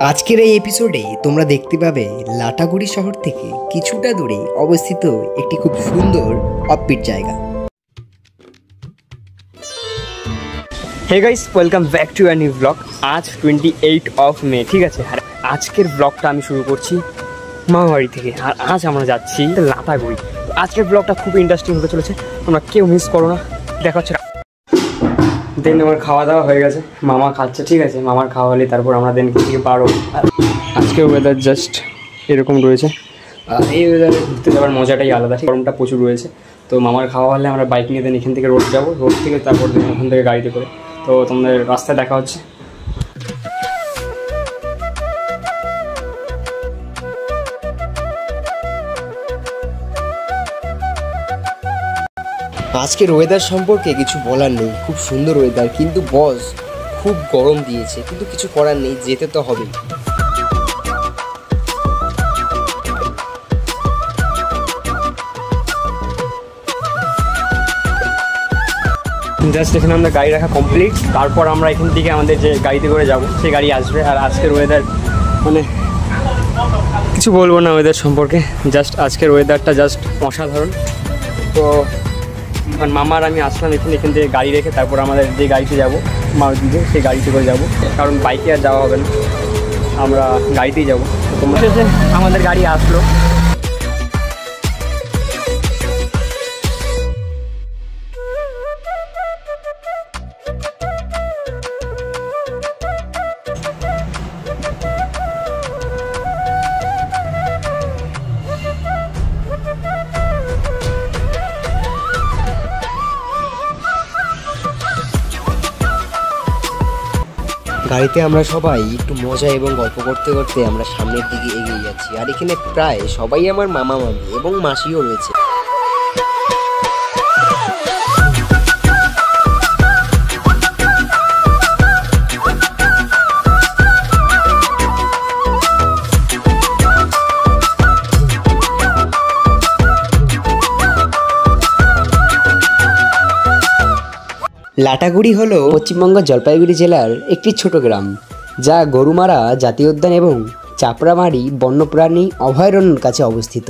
আজকের এই এপিসোডে তোমরা দেখতে পাবে লাটাগুড়ি শহর থেকে কিছুটা দূরে অবস্থিত একটি খুব সুন্দর অফবিট জায়গা। Hey guys, welcome back to a new blog. আজ 28 অফ মে, ঠিক আছে। আর আজকের ব্লগটা আমি শুরু করছি মামাবাড়ি থেকে। আর আজ আমরা যাচ্ছি লাটাগুড়ি। আজকের ব্লগটা খুব ইন্টারেস্টিং হতে চলেছে, তোমরা কেউ মিস করো না। দেখা হচ্ছে। দেন আমার খাওয়া দাওয়া হয়ে গেছে, মামা খাচ্ছে, ঠিক আছে। মামার খাওয়া হলে তারপর আমরা দেন থেকে পারো। আর আজকের ওয়েদার জাস্ট এরকম রয়েছে। আর এই ওয়েদারে ঘুরতে যাওয়ার মজাটাই আলাদা, গরমটা প্রচুর রয়েছে। তো মামার খাওয়া হলে আমরা বাইক নিয়ে দেন এখান থেকে রোড যাবো, রোড থেকে তারপর দেন ওখান থেকে গাড়িতে করে। তো তোমাদের রাস্তায় দেখা হচ্ছে। আজকের ওয়েদার সম্পর্কে কিছু বলার নেই, খুব সুন্দর ওয়েদার, কিন্তু বস খুব গরম দিয়েছে, কিন্তু কিছু করার নেই, যেতে তো হবেই। জাস্ট এখানে আমরা গাড়ি রাখা কমপ্লিট, তারপর আমরা এখান থেকে আমাদের যে গাড়িতে করে যাব সেই গাড়ি আসবে। আর আজকের ওয়েদার মানে কিছু বলবো না ওয়েদার সম্পর্কে, জাস্ট আজকের ওয়েদারটা জাস্ট অসাধারণ। তো মামার আমি আসলাম এখান থেকে গাড়ি রেখে, তারপর আমাদের যে গাড়িতে যাবো মারুতিতে, সেই গাড়িতে করে যাব, কারণ বাইকে আর যাওয়া হবে না, আমরা গাড়িতেই যাবো। তো তোমরা এসে আমাদের গাড়ি আসলো। গাড়িতে আমরা সবাই একটু মজা এবং গল্প করতে করতে আমরা সামনের দিকে এগিয়ে যাচ্ছি। আর এখানে প্রায় সবাই আমার মামা মামি এবং মাসিও রয়েছে। লাটাগুড়ি হলো পশ্চিমবঙ্গ জলপাইগুড়ি জেলার একটি ছোট গ্রাম, যা গরুমারা জাতীয় উদ্যান এবং চাপড়ামারি বন্যপ্রাণী অভয়ারণ্যের কাছে অবস্থিত।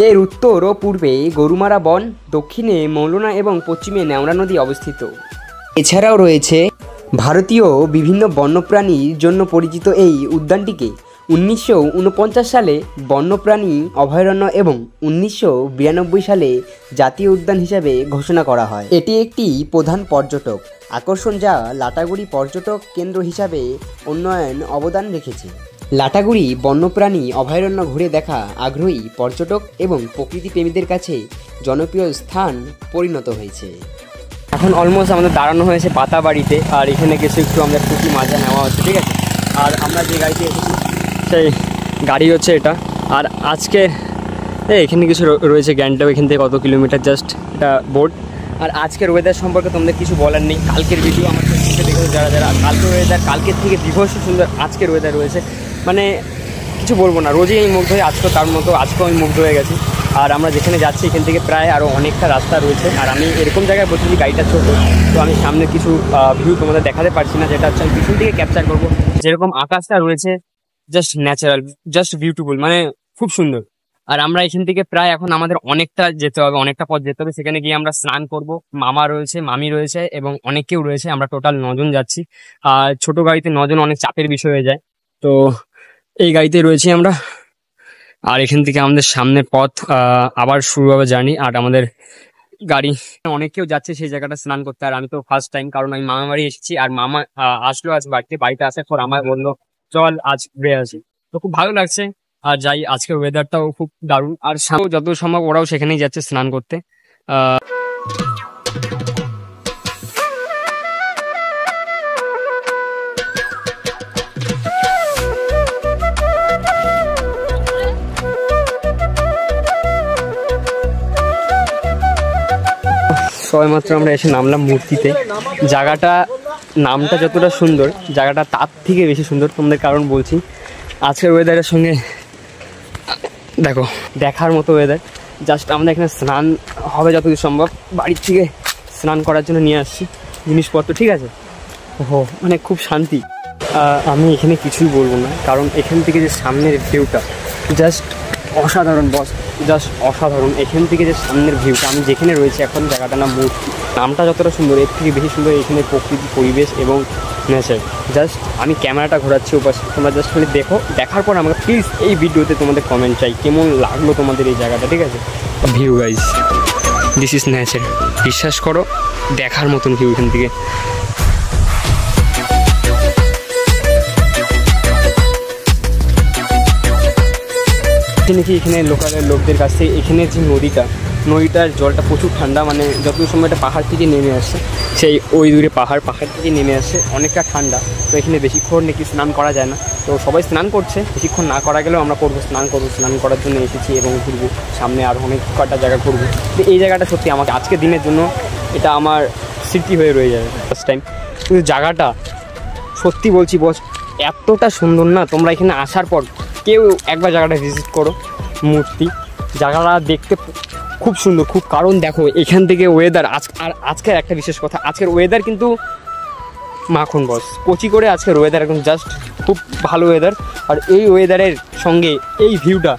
এর উত্তর ও পূর্বে গরুমারা বন, দক্ষিণে মৌলনা এবং পশ্চিমে নেওড়া নদী অবস্থিত। এছাড়াও রয়েছে ভারতীয় বিভিন্ন বন্যপ্রাণীর জন্য পরিচিত এই উদ্যানটিকে 1949 সালে বন্যপ্রাণী অভয়ারণ্য এবং 1992 সালে জাতীয় উদ্যান হিসাবে ঘোষণা করা হয়। এটি একটি প্রধান পর্যটক আকর্ষণ, যা লাটাগুড়ি পর্যটক কেন্দ্র হিসাবে উন্নয়ন অবদান রেখেছে। লাটাগুড়ি বন্যপ্রাণী অভয়ারণ্য ঘুরে দেখা আগ্রহী পর্যটক এবং প্রকৃতিপ্রেমীদের কাছে জনপ্রিয় স্থান পরিণত হয়েছে। এখন অলমোস্ট আমাদের দাঁড়ানো হয়েছে পাতাবাড়িতে, আর এখানে কিছু একটু আমাদের টুকি মাজা নেওয়া হচ্ছে, ঠিক আছে। আর আমরা যে গাড়িতে এসেছি সেই গাড়ি হচ্ছে এটা। আর আজকে এখানে কিছু রয়েছে গ্যাংটক, এখান থেকে কত কিলোমিটার, জাস্ট এটা বোর্ড। আর আজকের ওয়েদার সম্পর্কে তোমাদের কিছু বলার নেই। কালকের ভিডিও আমার দেখেছো যারা যারা, কালকের ওয়েদার কালকের থেকে বিভৎস সুন্দর আজকের ওয়েদার রয়েছে, মানে কিছু বলবো না। রোজই আমি মুগ্ধ হই, আজকেও তার মতো আজকেও আমি মুগ্ধ হয়ে গেছি। আর আমরা যেখানে যাচ্ছি এখান থেকে প্রায় আরও অনেকটা রাস্তা রয়েছে। আর আমি এরকম জায়গায় বলছি গাড়িটা ছোটো, তো আমি সামনে কিছু ভিউ তোমাদের দেখাতে পারছি না, যেটা হচ্ছে আমি পিছন থেকে ক্যাপচার করবো। যেরকম আকাশটা রয়েছে জাস্ট ন্যাচারাল, জাস্ট বিউটিফুল, মানে খুব সুন্দর। আর আমরা এখান থেকে প্রায় এখন আমাদের অনেকটা যেতে হবে, অনেকটা পথ যেতে হবে। সেখানে গিয়ে আমরা স্নান করব। মামা রয়েছে, মামি রয়েছে এবং অনেক কেউ রয়েছে। আমরা টোটাল 9 জন যাচ্ছি। আর ছোট গাড়িতে 9 জন অনেক চাপের বিষয় হয়ে যায়, তো এই গাড়িতে রয়েছি আমরা। আর এখান থেকে আমাদের সামনে পথ আবার শুরু হবে জার্নি। আর আমাদের গাড়ি অনেক কেউ যাচ্ছে সেই জায়গাটা স্নান করতে। আর আমি তো ফার্স্ট টাইম, কারণ আমি মামা বাড়ি এসেছি। আর মামা আসলো আজ বাড়িতে আসার পর আমার বললো চল আজ ঘুরে আসি, তো খুব ভালো লাগছে। আর যাই, আজকের ওয়েদারটাও খুব দারুণ। আর যত সম্ভব ওরাও সেখানেই যাচ্ছে স্নান করতে। সবেমাত্র আমরা এসে নামলাম মূর্তিতে। জায়গাটা নামটা যতটা সুন্দর, জায়গাটা তার থেকে বেশি সুন্দর। তোমাদের কারণ বলছি, আজকের ওয়েদারের সঙ্গে দেখো দেখার মতো ওয়েদার। জাস্ট আমাদের এখানে স্নান হবে যতদূর সম্ভব, বাড়ির থেকে স্নান করার জন্য নিয়ে আসছি জিনিসপত্র, ঠিক আছে। ওহো, মানে খুব শান্তি। আমি এখানে কিছুই বলবো না, কারণ এখান থেকে যে সামনের ভিউটা জাস্ট অসাধারণ বস, জাস্ট অসাধারণ। এখান থেকে যে সামনের ভিউটা, আমি যেখানে রয়েছে এখন জায়গাটার নাম মূর্তি। নামটা যতটা সুন্দর, এর থেকে বেশি সুন্দর এখানে প্রকৃতি, পরিবেশ এবং নেচার। জাস্ট আমি ক্যামেরাটা ঘোরাচ্ছি ওপাশে, তোমরা জাস্ট খালি দেখো। দেখার পর আমাকে প্লিজ এই ভিডিওতে তোমাদের কমেন্ট চাই, কেমন লাগলো তোমাদের এই জায়গাটা, ঠিক আছে? View guys, this is nature. বিশ্বাস করো, দেখার মতন ভিউ এখান থেকে। নাকি এখানে লোকালের লোকদের কাছ থেকে এখানে যে নদীটার জলটা প্রচুর ঠান্ডা, মানে যত সময় এটা পাহাড় থেকে নেমে আসে, সেই ওই দূরে পাহাড় থেকে নেমে আসে, অনেকটা ঠান্ডা। তো এখানে বেশিক্ষণ নাকি স্নান করা যায় না, তো সবাই স্নান করছে। বেশিক্ষণ না করা গেলেও আমরা স্নান করার জন্য এসেছি এবং ঘুরবো। সামনে আর অনেক কটা জায়গা ঘুরবো। তো এই জায়গাটা সত্যি আমাকে আজকের দিনের জন্য এটা আমার স্মৃতি হয়ে রয়ে যাবে ফার্স্ট টাইম। কিন্তু জায়গাটা সত্যি বলছি বস, এতটা সুন্দর না, তোমরা এখানে আসার পর কেউ একবার জায়গাটা ভিজিট করো। মূর্তি জায়গাটা দেখতে খুব সুন্দর, খুব। কারণ দেখো এখান থেকে ওয়েদার আজকের একটা বিশেষ কথা, আজকের ওয়েদার কিন্তু মাখন বস, কচি করে আজকের ওয়েদার একদম জাস্ট খুব ভালো ওয়েদার। আর এই ওয়েদারের সঙ্গে এই ভিউটা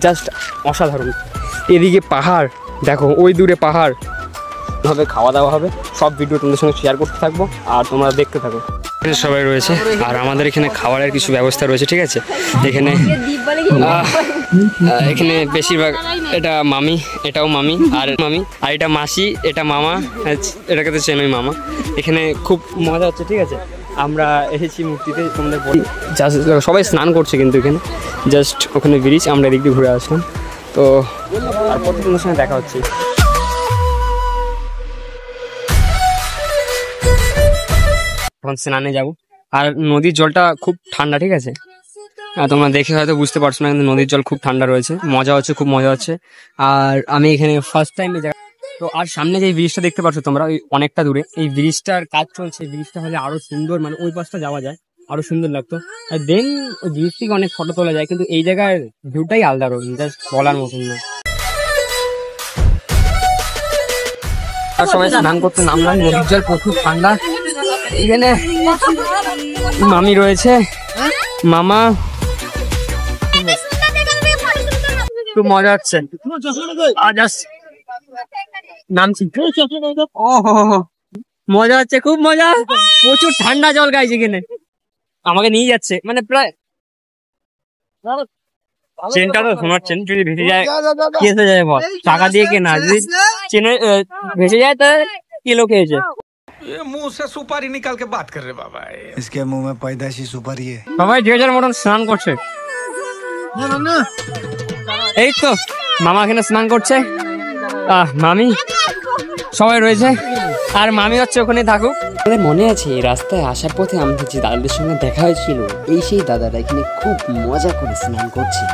জাস্ট অসাধারণ। এদিকে পাহাড় দেখো, ওই দূরে পাহাড়, ভাবে খাওয়া দাওয়া হবে। সব ভিডিও তোমাদের সঙ্গে শেয়ার করতে থাকবো আর তোমরা দেখতে থাকো। এখানে সবাই রয়েছে আর আমাদের এখানে খাবারের কিছু ব্যবস্থা রয়েছে, ঠিক আছে? এখানে বেশিরভাগ এটা মামি, এটাও মামি, আর এটা মাসি, এটা মামা, এটাকে তো চেনই মামা। এখানে খুব মজা হচ্ছে, ঠিক আছে? আমরা এসেছি মূর্তিতে, তোমাদের জাস্ট সবাই স্নান করছে কিন্তু এখানে জাস্ট ওখানে ব্রিজ, আমরা এদিক দিয়ে ঘুরে আসলাম। তো তারপর তোমাদের সঙ্গে দেখা হচ্ছে। এখন স্নানে যাবো, আর নদীর জলটা খুব ঠান্ডা, ঠিক আছে? তোমরা দেখে হয়তো বুঝতে পারছো না, কিন্তু নদীর জল খুব ঠান্ডা রয়েছে, মজা হচ্ছে, খুব মজা হচ্ছে। আর আমি এখানে ফার্স্ট টাইম এই জায়গা। তো আর সামনে যে ব্রিজটা দেখতে পাচ্ছ তোমরা, ওই অনেকটা দূরে এই ব্রিজটার কাজ চলছে। ব্রিজটা হলে আরো সুন্দর, মানে ওই পাশটা যাওয়া যায়, আরো সুন্দর লাগতো। আর দেন ওই ব্রিজ থেকে অনেক ফটো তোলা যায়, কিন্তু এই জায়গার ভিউটাই আলাদা রকম, জাস্ট বলার মতন না। সবাই স্নান করতে নামলাম, নদীর জল প্রচুর ঠান্ডা। এখানে মামি রয়েছে, মামা, খুব মজা হচ্ছে। নামছি, মজা হচ্ছে, খুব মজা। প্রচুর ঠান্ডা জল গাইছে এখানে, আমাকে নিয়ে যাচ্ছে, মানে প্রায় চেনটা তো শোনাচ্ছেন, যদি ভেসে যায় কি এসে যায় বল, টাকা দিয়ে কেনা, যদি চেনে ভেসে যায় তা কিলো খেয়েছে। ये मुंह से सुपारी निकाल के बात कर रहे बाबा, इसके मुंह में पैदाइशी सुपारी है। সবাই যে যার মতন স্নান করছে। এই তো মামা এখানে স্নান করছে, মামি সবাই রয়েছে, আর মামি হচ্ছে ওখানে থাকুক। আমাদের মনে আছে রাস্তায় আসার পথে আমাদের যে দাদাদের সঙ্গে দেখা হয়েছিল, এই সেই দাদারা এখানে খুব মজা করে স্নান করছে।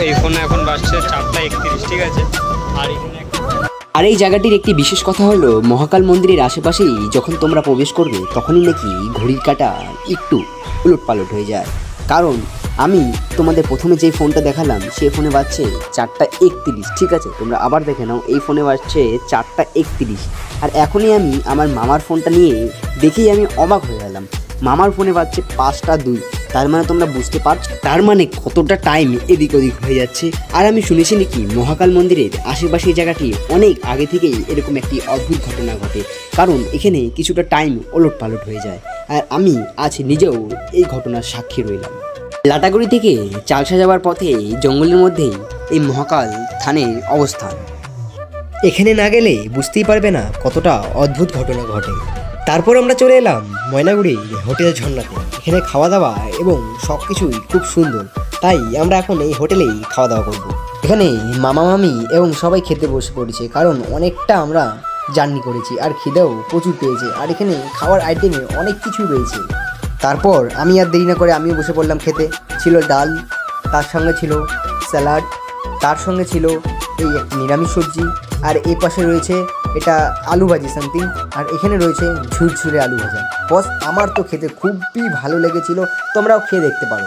এই ফোনে এখন বাজছে 4:31, ঠিক আছে? আর এই জায়গাটির একটি বিশেষ কথা হলো, মহাকাল মন্দিরের আশেপাশেই যখন তোমরা প্রবেশ করবে তখনই নাকি ঘড়ির কাঁটা একটু উলটপালট হয়ে যায়। কারণ আমি তোমাদের প্রথমে যেই ফোনটা দেখালাম সেই ফোনে বাজছে 4:31, ঠিক আছে? তোমরা আবার দেখে নাও, এই ফোনে বাজছে 4:31। আর এখনই আমি আমার মামার ফোনটা নিয়ে দেখেই আমি অবাক হয়ে গেলাম, মামার ফোনে বাজছে 5:02। তার মানে তোমরা বুঝতে পারছো, তার মানে কতটা টাইম এদিক ওদিক হয়ে যাচ্ছে। আর আমি শুনেছি নাকি মহাকাল মন্দিরের আশেপাশে জায়গাটি অনেক আগে থেকেই এরকম একটি অদ্ভুত ঘটনা ঘটে, কারণ এখানে কিছুটা টাইম ওলট পালট হয়ে যায়। আর আমি আজ নিজেও এই ঘটনার সাক্ষী রইলাম। লাটাগুড়ি থেকে চালসা যাওয়ার পথে জঙ্গলের মধ্যেই এই মহাকাল থানের অবস্থান। এখানে না গেলে বুঝতেই পারবে না কতটা অদ্ভুত ঘটনা ঘটে। তারপর আমরা চলে এলাম ময়নাগুড়ি হোটেল ঝর্ণাতে। এখানে খাওয়া দাওয়া এবং সব কিছুই খুব সুন্দর, তাই আমরা এখন এই হোটেলেই খাওয়া দাওয়া করব। এখানে মামা মামি এবং সবাই খেতে বসে পড়েছে, কারণ অনেকটা আমরা জার্নি করেছি আর খিদেও প্রচুর পেয়েছে। আর এখানে খাওয়ার আইটেমে অনেক কিছু রয়েছে। তারপর আমি আর দেরি না করে আমিও বসে পড়লাম খেতে। ছিল ডাল, তার সঙ্গে ছিল স্যালাড, তার সঙ্গে ছিল এই একটা নিরামিষ সবজি, আর এই পাশে রয়েছে এটা আলু ভাজি সামথিং, আর এখানে রয়েছে ঝুরঝুরে আলু ভাজা। বস আমার তো খেতে খুবই ভালো লেগেছিল, তোমরাও খেয়ে দেখতে পারো।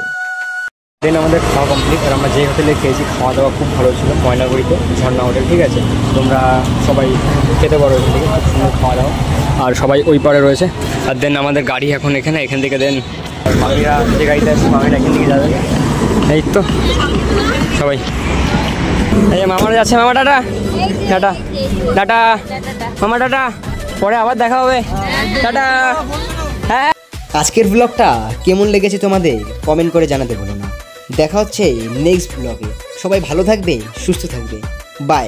দেন আমাদের খাওয়া কমপ্লিট, আর আমরা যে হোটেলে খেয়েছি খাওয়া দাওয়া খুব ভালো ছিল, ময়নাগুড়িতে ঝর্ণা হোটেল, ঠিক আছে। তোমরা সবাই খেতে পারো এখান থেকে, খুব সুন্দর খাওয়া দাওয়া, আর সবাই ওই পারে রয়েছে। আর দেন আমাদের গাড়ি এখন এখান থেকে দেন মামিরা যে গাড়িতে আসছে মামিরা এখান থেকে যাবে। এই তো সবাই, এই মামারা যাচ্ছে, মামা টাটা টাটা টাটা মামা টাটা, পরে আবার দেখা হবে, টাটা। হ্যাঁ, আজকের ব্লগটা কেমন লেগেছে তোমাদের কমেন্ট করে জানাতে বলো না। দেখা হচ্ছে নেক্সট ব্লগে। সবাই ভালো থাকবে, সুস্থ থাকবে, বাই।